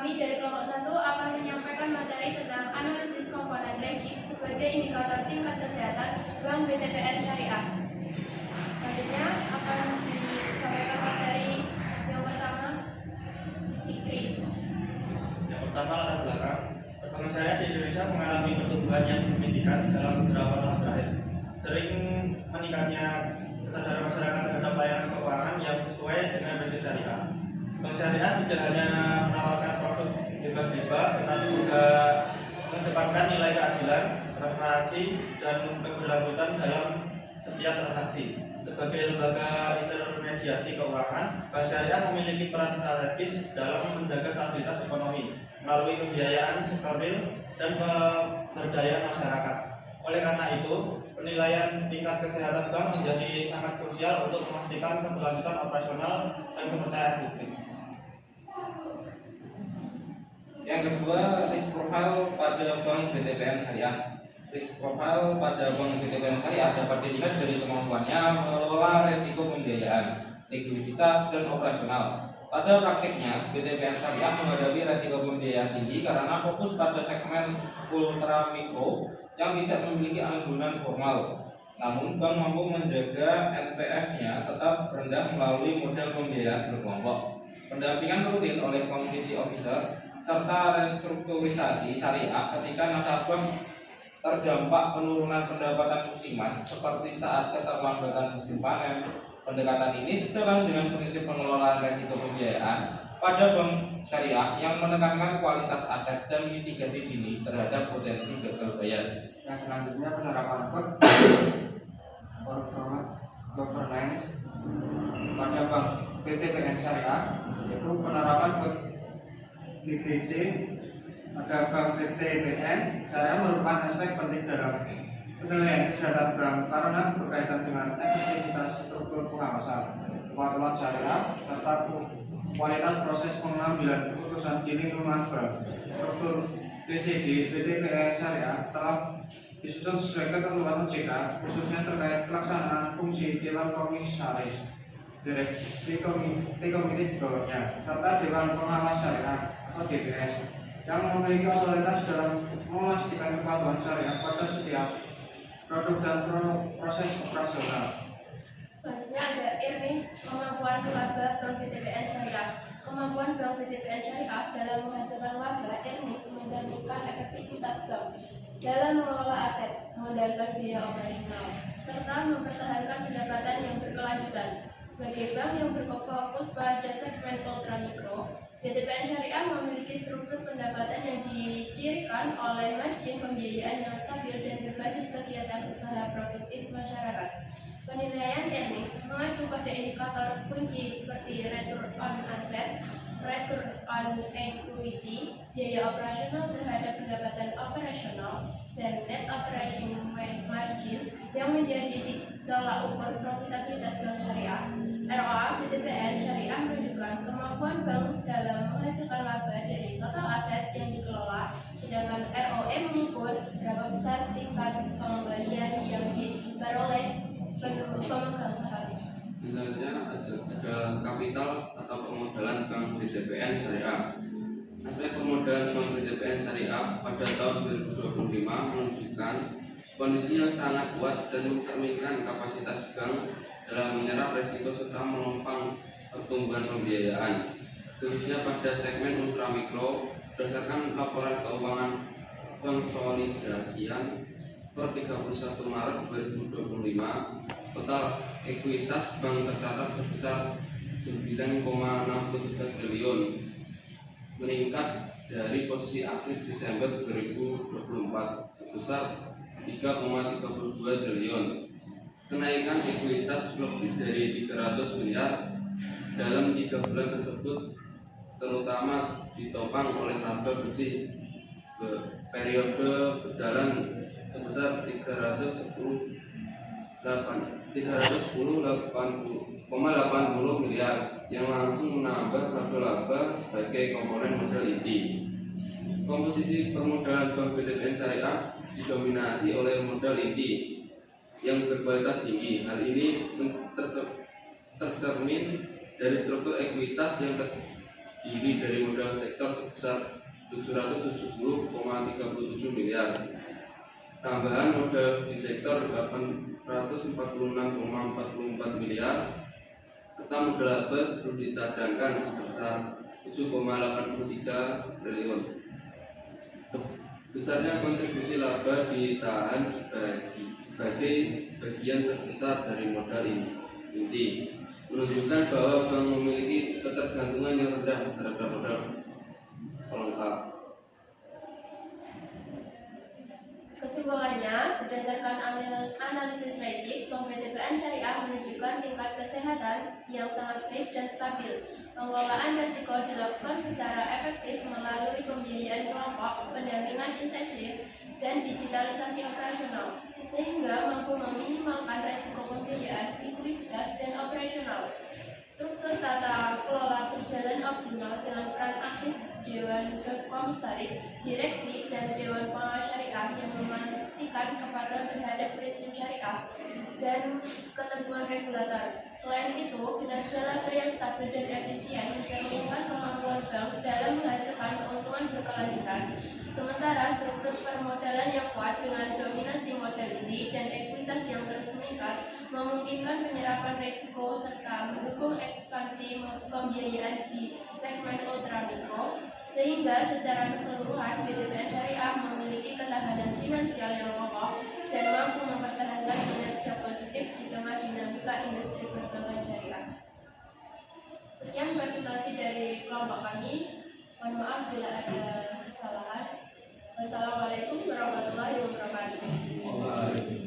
Kami dari kelompok 1 akan menyampaikan materi tentang analisis komponen ranking sebagai indikator tingkat kesehatan Bank BTPN Syariah. Selanjutnya akan disampaikan materi yang pertama, Fikri. Yang pertama, latar belakang. Perkembangan syariah di Indonesia mengalami pertumbuhan yang signifikan dalam beberapa tahun terakhir. Sering meningkatnya kesadaran masyarakat terhadap layanan keuangan yang sesuai dengan prinsip syariah. Bank syariah tidak hanya menawarkan produk bebas-bebas, tetapi juga mengedepankan nilai keadilan, transparansi, dan keberlanjutan dalam setiap transaksi. Sebagai lembaga intermediasi keuangan, Bank Syariah memiliki peran strategis dalam menjaga stabilitas ekonomi melalui pembiayaan sektor real dan pemberdayaan masyarakat. Oleh karena itu, penilaian tingkat kesehatan bank menjadi sangat krusial untuk memastikan keberlanjutan operasional dan kepercayaan publik. Yang kedua, risk profile pada Bank BTPN Syariah. Risk profile pada Bank BTPN Syariah dapat dilihat dari kemampuannya mengelola risiko pembiayaan, likuiditas, dan operasional. Pada praktiknya, BTPN Syariah menghadapi risiko pembiayaan tinggi karena fokus pada segmen ultra mikro yang tidak memiliki anggunan formal. Namun, bank mampu menjaga NPF-nya tetap rendah melalui model pembiayaan berkelompok. Pendampingan rutin oleh community officer serta restrukturisasi syariah ketika nasabah terdampak penurunan pendapatan musiman seperti saat keterlambatan musim panen. Pendekatan ini sejalan dengan prinsip pengelolaan risiko pembiayaan pada bank syariah yang menekankan kualitas aset dan mitigasi dini terhadap potensi gagal bayar. Yang selanjutnya, penerapan governance pada Bank BTPN Syariah, yaitu penerapan GGC pada Bank BTPN Syariah merupakan aspek penting dalam penilaian kesehatan bank karena berkaitan dengan efektivitas struktur pengawasan, kepatuhan syariah, serta kualitas proses pengambilan keputusan di lingkungan bank. Struktur GCD BTPN Syariah telah disusun sesuai ketentuan OJK, khususnya terkait pelaksanaan fungsi Dewan Komisaris, Direksi Komite di bawahnya, serta Dewan Pengawas Syariah atau DPS yang memiliki otoritas dalam memastikan kepatuhan syariah pada setiap produk dan proses operasional. Selanjutnya ada earnings, kemampuan laba Bank BTPN Syariah. Kemampuan Bank BTPN Syariah dalam menghasilkan laba earnings mencerminkan efektivitas bank dalam mengelola aset, mengendalikan biaya operasional, serta mempertahankan pendapatan yang berkelanjutan. Sebagai bank yang berfokus pada segmen ultramikro, BTPN Syariah memiliki struktur pendapatan yang dicirikan oleh margin pembiayaan yang stabil dan berbasis kegiatan usaha produktif masyarakat. Penilaian earnings mengacu pada indikator kunci seperti return on asset, return on equity, biaya operasional terhadap pendapatan operasional, dan net operating margin yang menjadi tolak ukur profitabilitas bank syariah. ROA BTPN Syariah menunjukkan kemampuan bank dalam menghasilkan laba dari total aset yang dikelola, sedangkan ROE mengukur seberapa besar tingkat pengembalian yang diperoleh pemegang saham. Misalnya ada kapital atau permodalan Bank BTPN Syariah. Aspek permodalan Bank BTPN Syariah pada tahun 2025 menunjukkan kondisi yang sangat kuat dan mencerminkan kapasitas bank dalam menyerap risiko serta menopang pertumbuhan pembiayaan, khususnya pada segmen ultramikro. Berdasarkan laporan keuangan konsolidasian per 31 Maret 2025, total ekuitas bank tercatat sebesar 9,63 triliun, meningkat dari posisi akhir Desember 2024 sebesar 3,32 triliun. Kenaikan ekuitas lebih dari 300 miliar dalam 3 bulan tersebut terutama ditopang oleh laba bersih periode berjalan sebesar 310,80 miliar yang langsung menambah saldo laba sebagai komponen modal inti. Komposisi permodalan Bank BTPN Syariah didominasi oleh modal inti yang berkualitas tinggi. Hal ini tercermin dari struktur ekuitas yang diri dari modal sektor sebesar 770,37 miliar. Tambahan modal di sektor 846,44 miliar serta modal laba sebelum dicadangkan sebesar 7,83 triliun. Besarnya kontribusi laba ditahan sebagai bagian terbesar dari modal inti, menunjukkan bahwa bank memiliki ketergantungan yang rendah terhadap modal pelengkap. Kesimpulannya, berdasarkan analisis Rejik, Bank BTPN Syariah menunjukkan tingkat kesehatan yang sangat baik dan stabil. Pengelolaan risiko dilakukan secara efektif melalui pembiayaan kelompok, pendampingan intensif, dan digitalisasi operasional, sehingga mampu meminimalkan risiko pembiayaan, likuiditas, dan operasional. Struktur tata kelola berjalan optimal dengan peran aktif Dewan Komisaris, Direksi, dan Dewan Pengawas Syariah yang memastikan kepatuhan terhadap prinsip syariah dan ketentuan regulator. Selain itu, kinerja laba yang stabil dan efisien mencerminkan kemampuan bank dalam menghasilkan keuntungan berkelanjutan. Sementara struktur permodalan yang kuat dengan dominasi modal inti dan ekuitas yang terus meningkat memungkinkan penyerapan risiko serta mendukung ekspansi pembiayaan di segmen ultramikro, sehingga secara keseluruhan BTPN Syariah memiliki ketahanan finansial yang kokoh dan mampu mempertahankan kinerja positif di tengah dinamika industri perbankan syariah. Sekian presentasi dari kelompok kami. Mohon maaf bila ada kesalahan. Wassalamualaikum warahmatullahi wabarakatuh.